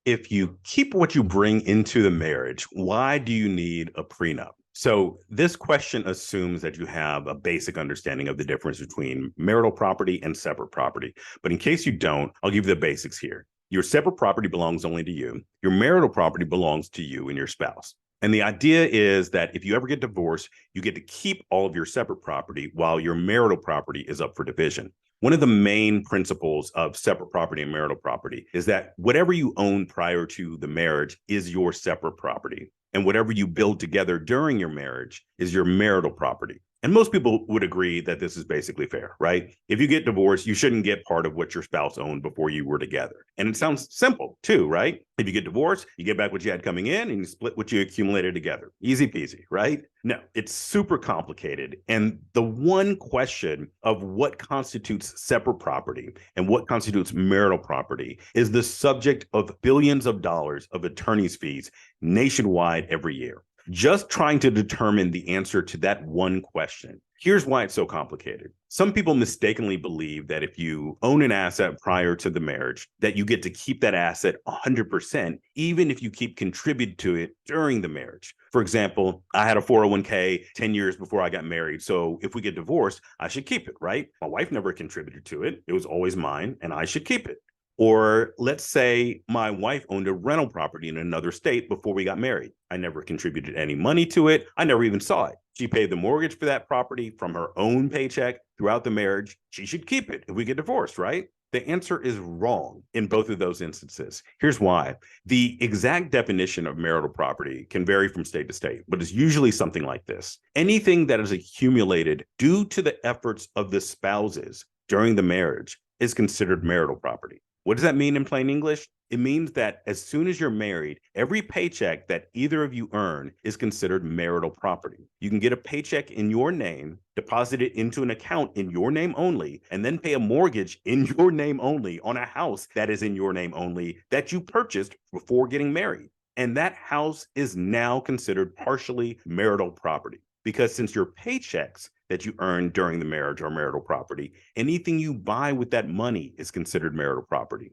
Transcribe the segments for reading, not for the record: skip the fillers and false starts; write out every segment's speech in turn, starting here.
If you keep what you bring into the marriage, why do you need a prenup? So, this question assumes that you have a basic understanding of the difference between marital property and separate property. But in case you don't, I'll give you the basics here. Your separate property belongs only to you. Your marital property belongs to you and your spouse. And the idea is that if you ever get divorced, you get to keep all of your separate property while your marital property is up for division. One of the main principles of separate property and marital property is that whatever you own prior to the marriage is your separate property. And whatever you build together during your marriage is your marital property. And most people would agree that this is basically fair, right? If you get divorced, you shouldn't get part of what your spouse owned before you were together. And it sounds simple too, right? If you get divorced, you get back what you had coming in and you split what you accumulated together. Easy peasy, right? No, it's super complicated. And the one question of what constitutes separate property and what constitutes marital property is the subject of billions of dollars of attorney's fees nationwide every year. Just trying to determine the answer to that one question. Here's why it's so complicated. Some people mistakenly believe that if you own an asset prior to the marriage, that you get to keep that asset 100%, even if you keep contributing to it during the marriage. For example, I had a 401k 10 years before I got married. So if we get divorced, I should keep it, right? My wife never contributed to it. It was always mine, and I should keep it. Or let's say my wife owned a rental property in another state before we got married. I never contributed any money to it. I never even saw it. She paid the mortgage for that property from her own paycheck throughout the marriage. She should keep it if we get divorced, right? The answer is wrong in both of those instances. Here's why. The exact definition of marital property can vary from state to state, but it's usually something like this. Anything that is accumulated due to the efforts of the spouses during the marriage is considered marital property. What does that mean in plain English? It means that as soon as you're married, every paycheck that either of you earn is considered marital property. You can get a paycheck in your name, deposit it into an account in your name only, and then pay a mortgage in your name only on a house that is in your name only that you purchased before getting married. And that house is now considered partially marital property. Because since your paychecks that you earn during the marriage are marital property, anything you buy with that money is considered marital property.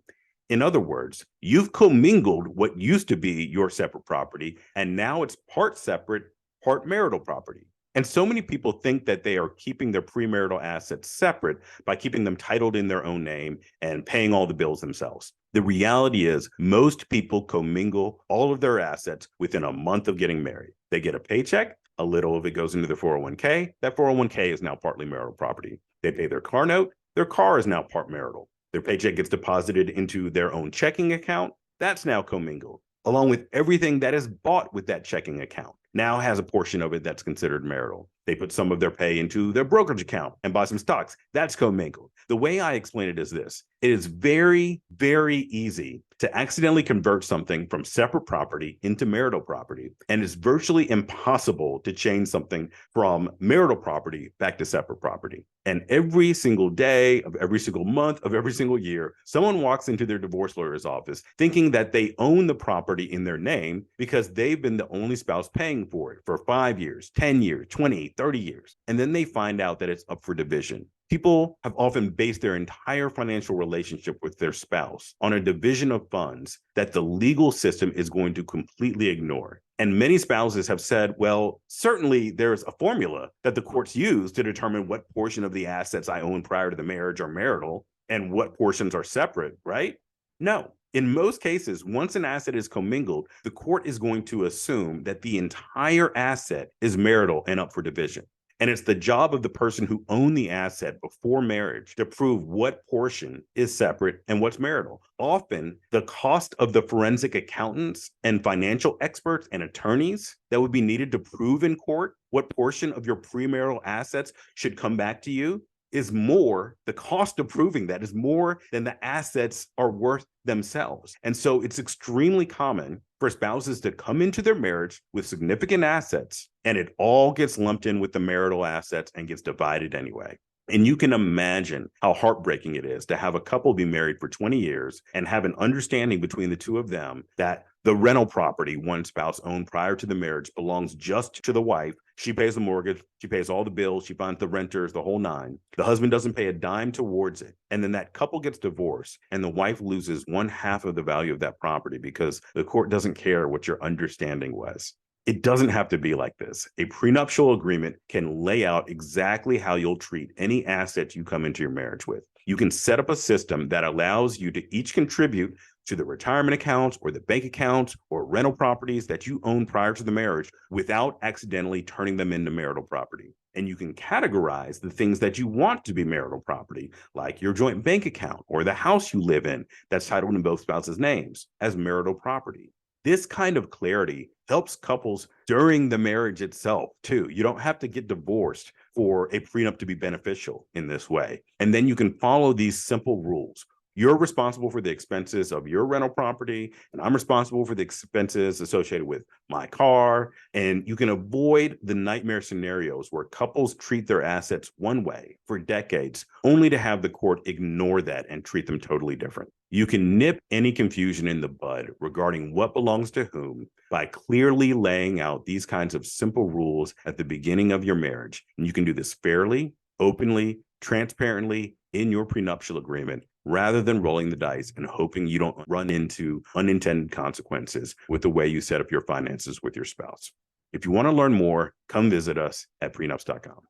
In other words, you've commingled what used to be your separate property, and now it's part separate, part marital property. And so many people think that they are keeping their premarital assets separate by keeping them titled in their own name and paying all the bills themselves. The reality is most people commingle all of their assets within a month of getting married. They get a paycheck. A little of it goes into the 401k. That 401k is now partly marital property. They pay their car note. Their car is now part marital. Their paycheck gets deposited into their own checking account. That's now commingled, along with everything that is bought with that checking account. Now has a portion of it that's considered marital. They put some of their pay into their brokerage account and buy some stocks. That's commingled. The way I explain it is this. It is very, very easy to accidentally convert something from separate property into marital property. And it's virtually impossible to change something from marital property back to separate property. And every single day of every single month of every single year, someone walks into their divorce lawyer's office thinking that they own the property in their name because they've been the only spouse paying for it for 5 years, 10 years, 20, 30 years. And then they find out that it's up for division. People have often based their entire financial relationship with their spouse on a division of funds that the legal system is going to completely ignore. And many spouses have said, well, certainly there's a formula that the courts use to determine what portion of the assets I own prior to the marriage are marital and what portions are separate, right? No. In most cases, once an asset is commingled, the court is going to assume that the entire asset is marital and up for division. And it's the job of the person who owned the asset before marriage to prove what portion is separate and what's marital. Often, the cost of the forensic accountants and financial experts and attorneys that would be needed to prove in court what portion of your premarital assets should come back to you is more, the cost of proving that is more than the assets are worth themselves. And so it's extremely common for spouses to come into their marriage with significant assets, and it all gets lumped in with the marital assets and gets divided anyway. And you can imagine how heartbreaking it is to have a couple be married for 20 years and have an understanding between the two of them that the rental property one spouse owned prior to the marriage belongs just to the wife. She pays the mortgage, she pays all the bills, she finds the renters, the whole nine. The husband doesn't pay a dime towards it. And then that couple gets divorced and the wife loses one half of the value of that property because the court doesn't care what your understanding was. It doesn't have to be like this. A prenuptial agreement can lay out exactly how you'll treat any asset you come into your marriage with. You can set up a system that allows you to each contribute to the retirement accounts or the bank accounts or rental properties that you own prior to the marriage without accidentally turning them into marital property. And you can categorize the things that you want to be marital property, like your joint bank account or the house you live in that's titled in both spouses' names, as marital property. This kind of clarity helps couples during the marriage itself, too. You don't have to get divorced for a prenup to be beneficial in this way. And then you can follow these simple rules. You're responsible for the expenses of your rental property, and I'm responsible for the expenses associated with my car. And you can avoid the nightmare scenarios where couples treat their assets one way for decades, only to have the court ignore that and treat them totally different. You can nip any confusion in the bud regarding what belongs to whom by clearly laying out these kinds of simple rules at the beginning of your marriage. And you can do this fairly, openly, transparently in your prenuptial agreement, rather than rolling the dice and hoping you don't run into unintended consequences with the way you set up your finances with your spouse. If you want to learn more, come visit us at prenups.com.